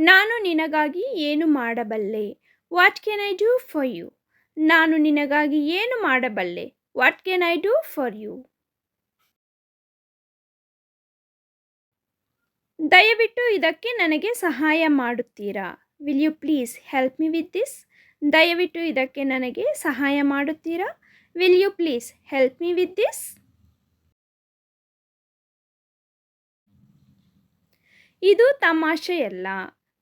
ನಾನು ನಿನಗಾಗಿ ಏನು ಮಾಡಬಲ್ಲೆ? What can I do for you? ನಾನು ನಿನಗಾಗಿ ಏನು ಮಾಡಬಲ್ಲೆ? What can I do for you? ದಯವಿಟ್ಟು ಇದಕ್ಕೆ ನನಗೆ ಸಹಾಯ ಮಾಡುತ್ತೀರಾ? Will you please help me with this? ದಯವಿಟ್ಟು ಇದಕ್ಕೆ ನನಗೆ ಸಹಾಯ ಮಾಡುತ್ತೀರಾ? Will you please help me with this? ಇದು ತಮಾಷೆಯಲ್ಲ.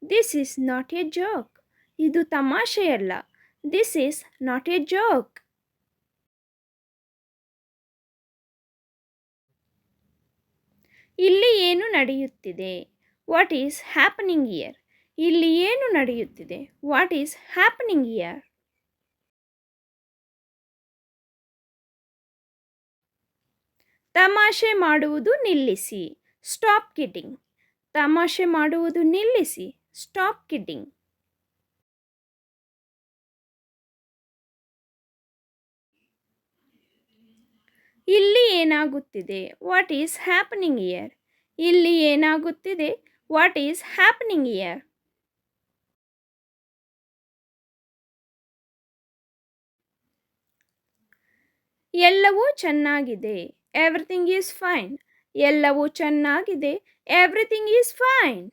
This is not a joke. ಇದು ತಮಾಷೆಯಲ್ಲ. This is not a joke. ಇಲ್ಲಿ ಏನು ನಡೆಯುತ್ತಿದೆ? What is happening here? ಇಲ್ಲಿ ಏನು ನಡೆಯುತ್ತಿದೆ? What is happening here? ತಮಾಷೆ ಮಾಡುವುದು ನಿಲ್ಲಿಸಿ. Stop kidding. ತಮಾಷೆ ಮಾಡುವುದು ನಿಲ್ಲಿಸಿ. Stop kidding. ಇಲ್ಲಿ ಏನಾಗುತ್ತಿದೆ? What is happening here? ಇಲ್ಲಿ ಏನಾಗುತ್ತಿದೆ? What is happening here? ಎಲ್ಲವೂ ಚೆನ್ನಾಗಿದೆ. Everything is fine. ಎಲ್ಲವೂ ಚೆನ್ನಾಗಿದೆ. Everything is fine.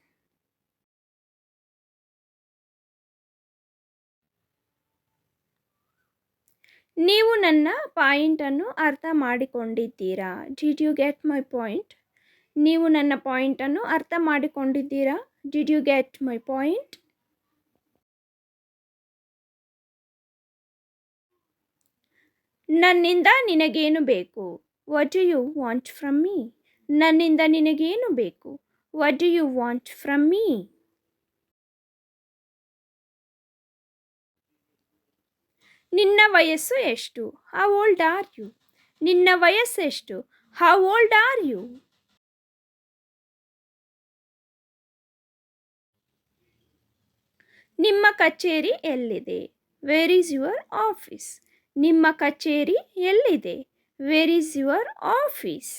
ನೀವು ನನ್ನ ಪಾಯಿಂಟನ್ನು ಅರ್ಥ ಮಾಡಿಕೊಂಡಿದ್ದೀರಾ? Did you get my point? ನೀವು ನನ್ನ ಪಾಯಿಂಟನ್ನು ಅರ್ಥ ಮಾಡಿಕೊಂಡಿದ್ದೀರಾ? Did you get my point? ನನ್ನಿಂದ ನಿನಗೇನು ಬೇಕು? What do you want from me? ನನ್ನಿಂದ ನಿನಗೇನು ಬೇಕು? What do you want from me? ನಿನ್ನ ವಯಸ್ಸು ಎಷ್ಟು? How old are you? ನಿನ್ನ ವಯಸ್ಸೆಷ್ಟು? How old are you? ನಿಮ್ಮ ಕಚೇರಿ ಎಲ್ಲಿದೆ? Where is your office? ನಿಮ್ಮ ಕಚೇರಿ ಎಲ್ಲಿದೆ? Where is your office?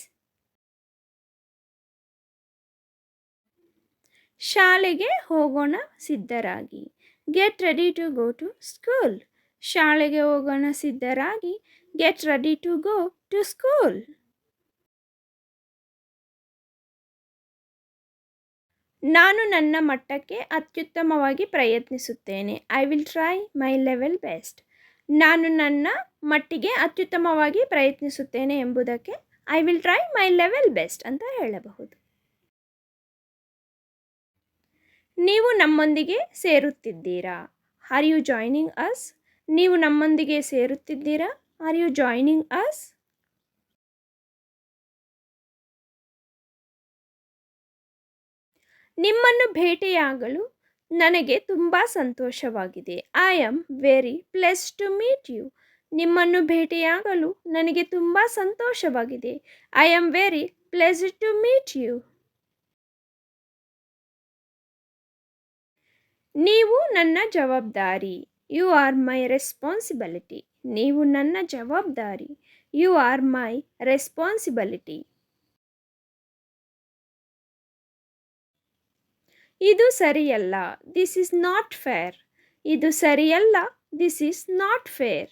ಶಾಲೆಗೆ ಹೋಗೋಣ ಸಿದ್ಧರಾಗಿ. Get ready to go to school. ಶಾಲೆಗೆ ಹೋಗೋಣ ಸಿದ್ಧರಾಗಿ. Get ready to go to school. ನಾನು ನನ್ನ ಮಟ್ಟಕ್ಕೆ ಅತ್ಯುತ್ತಮವಾಗಿ ಪ್ರಯತ್ನಿಸುತ್ತೇನೆ. I will try my level best. ನಾನು ನನ್ನ ಮಟ್ಟಿಗೆ ಅತ್ಯುತ್ತಮವಾಗಿ ಪ್ರಯತ್ನಿಸುತ್ತೇನೆ ಎಂಬುದಕ್ಕೆ I will try my level best ಅಂತ ಹೇಳಬಹುದು. ನೀವು ನಮ್ಮೊಂದಿಗೆ ಸೇರುತ್ತಿದ್ದೀರಾ? Are you joining us? ನೀವು ನಮ್ಮೊಂದಿಗೆ ಸೇರುತ್ತಿದ್ದೀರಾ? Are you joining us? ನಿಮ್ಮನ್ನು ಭೇಟಿಯಾಗಲು ನನಗೆ ತುಂಬ ಸಂತೋಷವಾಗಿದೆ. I am very pleased to meet you. ನಿಮ್ಮನ್ನು ಭೇಟಿಯಾಗಲು ನನಗೆ ತುಂಬ ಸಂತೋಷವಾಗಿದೆ. I am very pleased to meet you. ನೀವು ನನ್ನ ಜವಾಬ್ದಾರಿ. You are my responsibility. ನೀವು ನನ್ನ ಜವಾಬ್ದಾರಿ. You are my responsibility. ಇದು ಸರಿಯಲ್ಲ. This is not fair. ಇದು ಸರಿಯಲ್ಲ. This is not fair.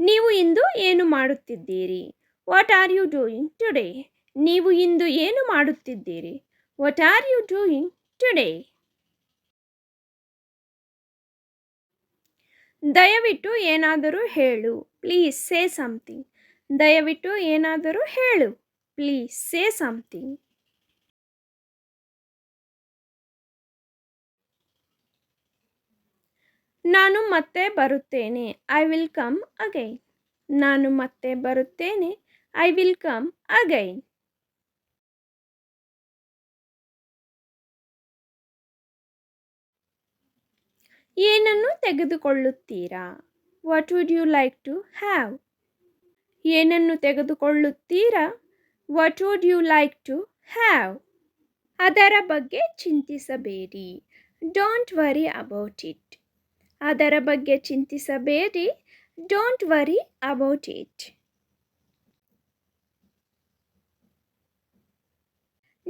ನೀವು ಇಂದು ಏನು ಮಾಡುತ್ತಿದ್ದೀರಿ? What are you doing today? ನೀವು ಇಂದು ಏನು ಮಾಡುತ್ತಿದ್ದೀರಿ? What are you doing today? ದಯವಿಟ್ಟು ಏನಾದರೂ ಹೇಳು. Please say something. ದಯವಿಟ್ಟು ಏನಾದರೂ ಹೇಳು. Please say something. ನಾನು ಮತ್ತೆ ಬರುತ್ತೇನೆ. I will come again. ನಾನು ಮತ್ತೆ ಬರುತ್ತೇನೆ. I will come again. ಏನನ್ನು ತೆಗೆದುಕೊಳ್ಳುತ್ತೀರಾ? What would you like to have? ಏನನ್ನು ತೆಗೆದುಕೊಳ್ಳುತ್ತೀರಾ? What would you like to have? ಅದರ ಬಗ್ಗೆ ಚಿಂತಿಸಬೇಡಿ. Don't worry about it. ಅದರ ಬಗ್ಗೆ ಚಿಂತಿಸಬೇಡಿ. Don't worry about it.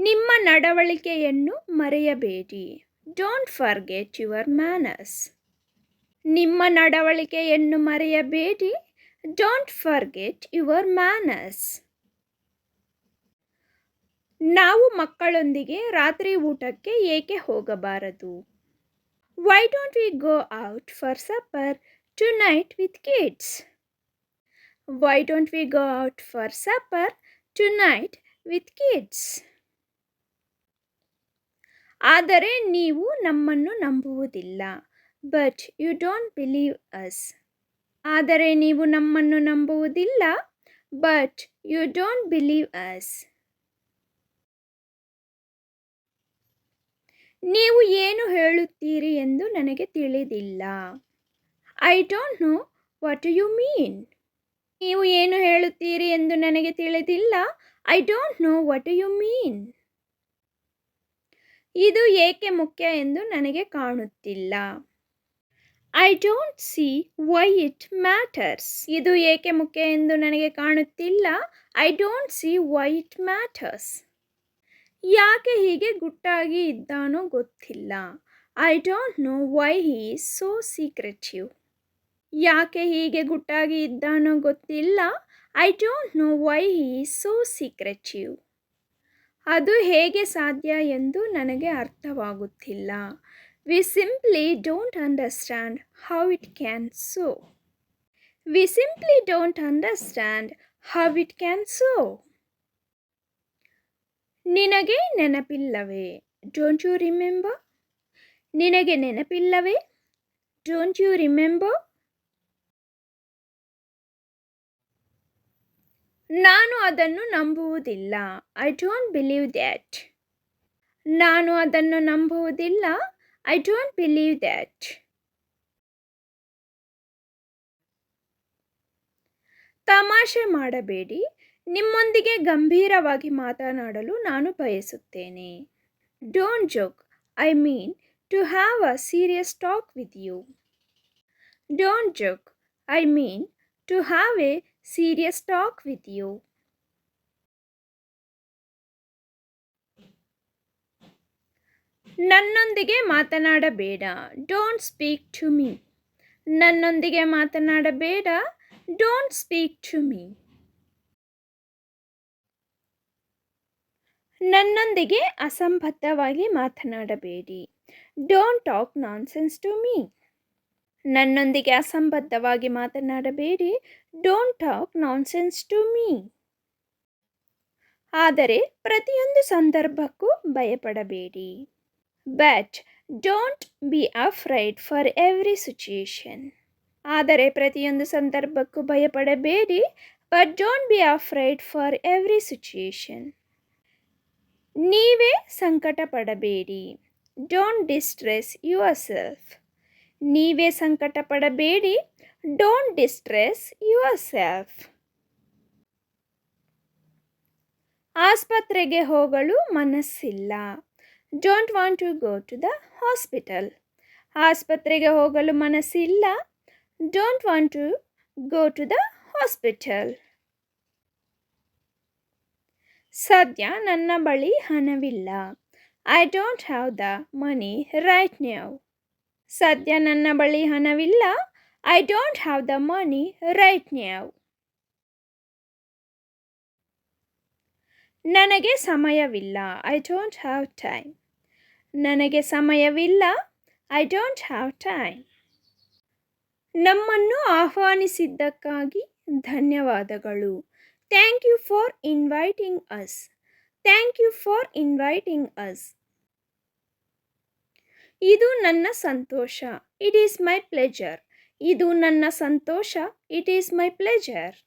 ನಿಮ್ಮ ನಡವಳಿಕೆಯನ್ನು ಮರೆಯಬೇಡಿ. Don't forget your manners. ನಿಮ್ಮ ನಡವಳಿಕೆಯನ್ನು ಮರೆಯಬೇಡಿ. Don't forget your manners. ನಾವು ಮಕ್ಕಳೊಂದಿಗೆ ರಾತ್ರಿ ಊಟಕ್ಕೆ ಏಕೆ ಹೋಗಬಾರದು? Why don't we go out for supper tonight with kids? Why don't we go out for supper tonight with kids? ಆದರೆ ನೀವು ನಮ್ಮನ್ನು ನಂಬುವುದಿಲ್ಲ. But you don't believe us. ಆದರೆ ನೀವು ನಮ್ಮನ್ನು ನಂಬುವುದಿಲ್ಲ. But you don't believe us. ನೀವು ಏನು ಹೇಳುತ್ತೀರಿ ಎಂದು ನನಗೆ ತಿಳಿದಿಲ್ಲ. I don't know what you ಮೀನ್. ನೀವು ಏನು ಹೇಳುತ್ತೀರಿ ಎಂದು ನನಗೆ ತಿಳಿದಿಲ್ಲ. I don't know what you mean. ಇದು ಏಕೆ ಮುಖ್ಯ ಎಂದು ನನಗೆ ಕಾಣುತ್ತಿಲ್ಲ. I don't see why it matters. ಇದು ಏಕೆ ಮುಖ್ಯ ಎಂದು ನನಗೆ ಕಾಣುತ್ತಿಲ್ಲ. I don't see why it matters. ಯಾಕೆ ಹೀಗೆ ಗುಟ್ಟಾಗಿ ಇದ್ದಾನೋ ಗೊತ್ತಿಲ್ಲ. I don't know why he is so secretive. ಯಾಕೆ ಹೀಗೆ ಗುಟ್ಟಾಗಿ ಇದ್ದಾನೋ ಗೊತ್ತಿಲ್ಲ. I don't know why he is so secretive. ಅದು ಹೇಗೆ ಸಾಧ್ಯ ಎಂದು ನನಗೆ ಅರ್ಥವಾಗುತ್ತಿಲ್ಲ. We simply don't understand how it can so. We simply don't understand how it can so. ನಿನಗೆ ನೆನಪಿಲ್ಲವೇ? Don't you remember? ನಿನಗೆ ನೆನಪಿಲ್ಲವೇ? Don't you remember? ನಾನು ಅದನ್ನು ನಂಬುವುದಿಲ್ಲ. I don't believe that. ನಾನು ಅದನ್ನು ನಂಬುವುದಿಲ್ಲ. I don't believe that. ತಮಾಷೆ ಮಾಡಬೇಡಿ. ನಿಮ್ಮೊಂದಿಗೆ ಗಂಭೀರವಾಗಿ ಮಾತನಾಡಲು ನಾನು ಬಯಸುತ್ತೇನೆ. Don't joke. I mean to have a serious talk with you. Don't joke. I mean to have a serious talk with you. ನನ್ನೊಂದಿಗೆ ಮಾತನಾಡಬೇಡ. Don't speak to me. ನನ್ನೊಂದಿಗೆ ಮಾತನಾಡಬೇಡ. Don't speak to me. ನನ್ನೊಂದಿಗೆ ಅಸಂಬದ್ಧವಾಗಿ ಮಾತನಾಡಬೇಡಿ. Don't talk nonsense to me. ನನ್ನೊಂದಿಗೆ ಅಸಂಬದ್ಧವಾಗಿ ಮಾತನಾಡಬೇಡಿ. Don't talk nonsense to me. ಆದರೆ ಪ್ರತಿಯೊಂದು ಸಂದರ್ಭಕ್ಕೂ ಭಯಪಡಬೇಡಿ. But don't be afraid for every situation. ಆದರೆ ಪ್ರತಿಯೊಂದು ಸಂದರ್ಭಕ್ಕೂ ಭಯಪಡಬೇಡಿ. But don't be afraid for every situation. ನೀವೇ ಸಂಕಟ ಪಡಬೇಡಿ. Don't distress yourself. ನೀವೇ ಸಂಕಟ ಪಡಬೇಡಿ. Don't distress yourself. ಆಸ್ಪತ್ರೆಗೆ ಹೋಗಲು ಮನಸ್ಸಿಲ್ಲ. Don't want to go to the hospital. ಆಸ್ಪತ್ರೆಗೆ ಹೋಗಲು ಮನಸ್ಸಿಲ್ಲ. Don't want to go to the hospital. ಸದ್ಯ ನನ್ನ ಬಳಿ ಹಣವಿಲ್ಲ. I don't have the money right now. ಸದ್ಯ ನನ್ನ ಬಳಿ ಹಣವಿಲ್ಲ. I don't have the money right now. ನನಗೆ ಸಮಯವಿಲ್ಲ. I don't have time. ನನಗೆ ಸಮಯವಿಲ್ಲ. I don't have time. ನಮ್ಮನ್ನು ಆಹ್ವಾನಿಸಿದ್ದಕ್ಕಾಗಿ ಧನ್ಯವಾದಗಳು. Thank you for inviting us. Thank you for inviting us. ಇದು ನನ್ನ ಸಂತೋಷ. It is my pleasure. ಇದು ನನ್ನ ಸಂತೋಷ. It is my pleasure.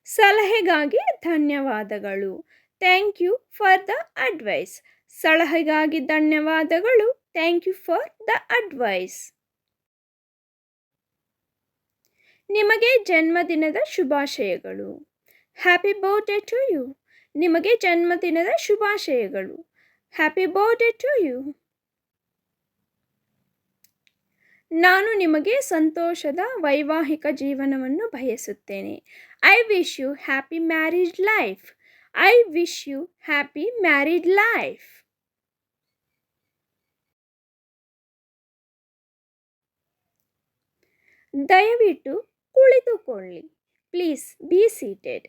ಸಲಹೆಗಾಗಿ ಧನ್ಯವಾದಗಳು. Thank you for the advice. ಸಲಹೆಗಾಗಿ ಧನ್ಯವಾದಗಳು. Thank you for the advice. ನಿಮಗೆ ಜನ್ಮದಿನದ ಶುಭಾಶಯಗಳು. Happy birthday to you. ನಿಮಗೆ ಜನ್ಮದಿನದ ಶುಭಾಶಯಗಳು. Happy birthday to you. ನಾನು ನಿಮಗೆ ಸಂತೋಷದ ವೈವಾಹಿಕ ಜೀವನವನ್ನು ಬಯಸುತ್ತೇನೆ. I wish you happy married life. I wish you happy married life. ದಯವಿಟ್ಟು ಕುಳಿತುಕೊಳ್ಳಿ. Please be seated.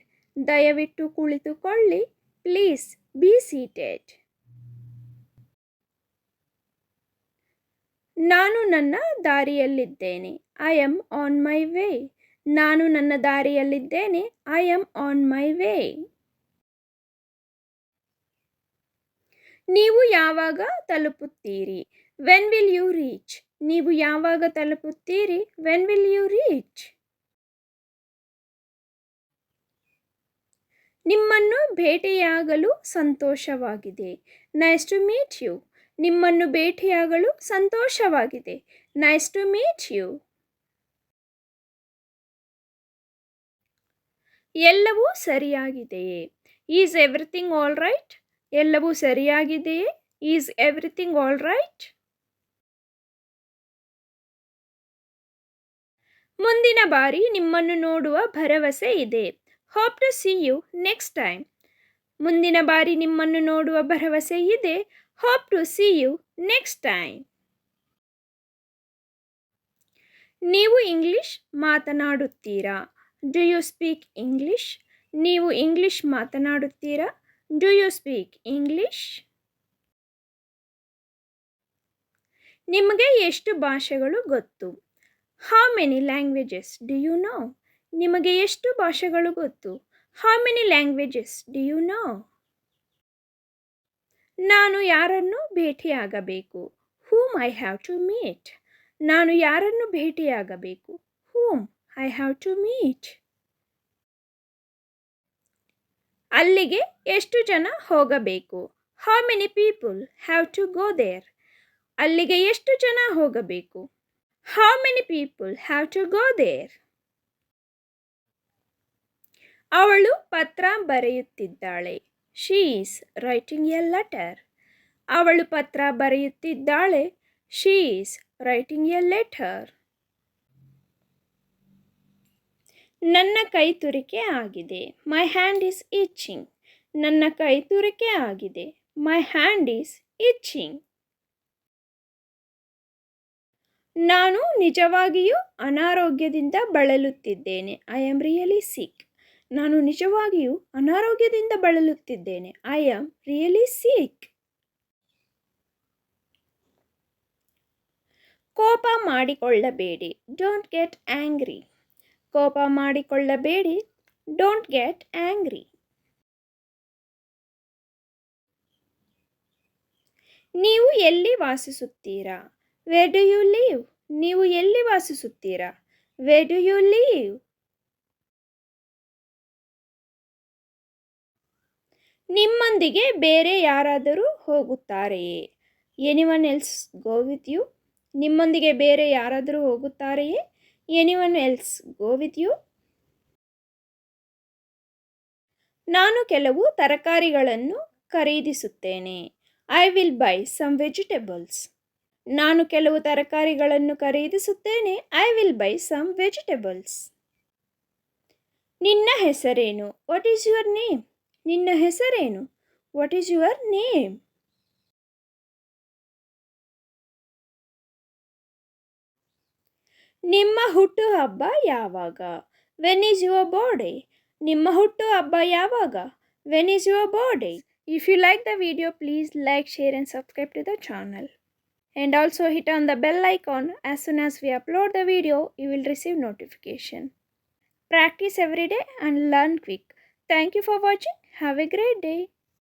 ದಯವಿಟ್ಟು ಕುಳಿತುಕೊಳ್ಳಿ. Please be seated. ನಾನು ನನ್ನ ದಾರಿಯಲ್ಲಿದ್ದೇನೆ. I am on my way. ನಾನು ನನ್ನ ದಾರಿಯಲ್ಲಿದ್ದೇನೆ. I am on my way. ನೀವು ಯಾವಾಗ ತಲುಪುತ್ತೀರಿ? When will you reach? ನೀವು ಯಾವಾಗ ತಲುಪುತ್ತೀರಿ? When will you reach? ನಿಮ್ಮನ್ನು ಭೇಟಿಯಾಗಲು ಸಂತೋಷವಾಗಿದೆ. Nice to meet you. ನಿಮ್ಮನ್ನು ಭೇಟಿಯಾಗಲು ಸಂತೋಷವಾಗಿದೆ. Nice to meet you. ಎಲ್ಲವೂ ಸರಿಯಾಗಿದೆಯೇ? Is everything all right? ಎಲ್ಲವೂ ಸರಿಯಾಗಿದೆಯೇ? Is everything all right? ಮುಂದಿನ ಬಾರಿ ನಿಮ್ಮನ್ನು ನೋಡುವ ಭರವಸೆ ಇದೆ. Hope to see you next time. ಮುಂದಿನ ಬಾರಿ ನಿಮ್ಮನ್ನು ನೋಡುವ ಭರವಸೆ ಇದೆ. Hope to see you next time. ನೀವು ಇಂಗ್ಲಿಷ್ ಮಾತನಾಡುತ್ತೀರಾ? Do you speak English? ನೀವು ಇಂಗ್ಲಿಷ್ ಮಾತನಾಡುತ್ತೀರಾ? Do you speak English? ನಿಮಗೆ ಎಷ್ಟು ಭಾಷೆಗಳು ಗೊತ್ತು? How many languages do you know? ನಿಮಗೆ ಎಷ್ಟು ಭಾಷೆಗಳು ಗೊತ್ತು? How many languages do you know? ನಾನು ಯಾರನ್ನು ಭೇಟಿಯಾಗಬೇಕು? Whom I have to meet. ನಾನು ಯಾರನ್ನು ಭೇಟಿಯಾಗಬೇಕು? Whom I have to meet. ಅಲ್ಲಿಗೆ ಎಷ್ಟು ಜನ ಹೋಗಬೇಕು? How many people have to go there. ಅಲ್ಲಿಗೆ ಎಷ್ಟು ಜನ ಹೋಗಬೇಕು? How many people have to go there. ಅವಳು ಪತ್ರ ಬರೆಯುತ್ತಿದ್ದಾಳೆ. She is writing a letter. ಅವಳು ಪತ್ರ ಬರೆಯುತ್ತಿದ್ದಾಳೆ. She is writing a letter. ನನ್ನ ಕೈ ತುರಿಕೆ ಆಗಿದೆ. My hand is itching. ನನ್ನ ಕೈ ತುರಿಕೆ ಆಗಿದೆ. My hand is itching. ನಾನು ನಿಜವಾಗಿಯೂ ಅನಾರೋಗ್ಯದಿಂದ ಬಳಲುತ್ತಿದ್ದೇನೆ. I am really sick. ನಾನು ನಿಜವಾಗಿಯೂ ಅನಾರೋಗ್ಯದಿಂದ ಬಳಲುತ್ತಿದ್ದೇನೆ. I am really sick. ಕೋಪ ಮಾಡಿಕೊಳ್ಳಬೇಡಿ. Don't get angry. ಕೋಪ ಮಾಡಿಕೊಳ್ಳಬೇಡಿ. Don't get angry. ನೀವು ಎಲ್ಲಿ ವಾಸಿಸುತ್ತೀರಾ? Where do you live? ನೀವು ಎಲ್ಲಿ ವಾಸಿಸುತ್ತೀರಾ? Where do you live? ನಿಮ್ಮೊಂದಿಗೆ ಬೇರೆ ಯಾರಾದರೂ ಹೋಗುತ್ತಾರೆಯೇ? Anyone else go with you? ನಿಮ್ಮೊಂದಿಗೆ ಬೇರೆ ಯಾರಾದರೂ ಹೋಗುತ್ತಾರೆಯೇ? Anyone else go with you? ನಾನು ಕೆಲವು ತರಕಾರಿಗಳನ್ನು ಖರೀದಿಸುತ್ತೇನೆ. I will buy some vegetables. ನಾನು ಕೆಲವು ತರಕಾರಿಗಳನ್ನು ಖರೀದಿಸುತ್ತೇನೆ. I will buy some vegetables. ನಿನ್ನ ಹೆಸರೇನು? What is your name? ನಿನ್ನ ಹೆಸರೇನು? What is your name? ನಿಮ್ಮ ಹುಟ್ಟುಹಬ್ಬ ಯಾವಾಗ? When is your birthday? ನಿಮ್ಮ ಹುಟ್ಟುಹಬ್ಬ ಯಾವಾಗ? When is your birthday? If you like the video, please like, share and subscribe to the channel. And also hit on the bell icon. As soon as we upload the video, you will receive notification. Practice every day and learn quick. Thank you for watching. Have a great day.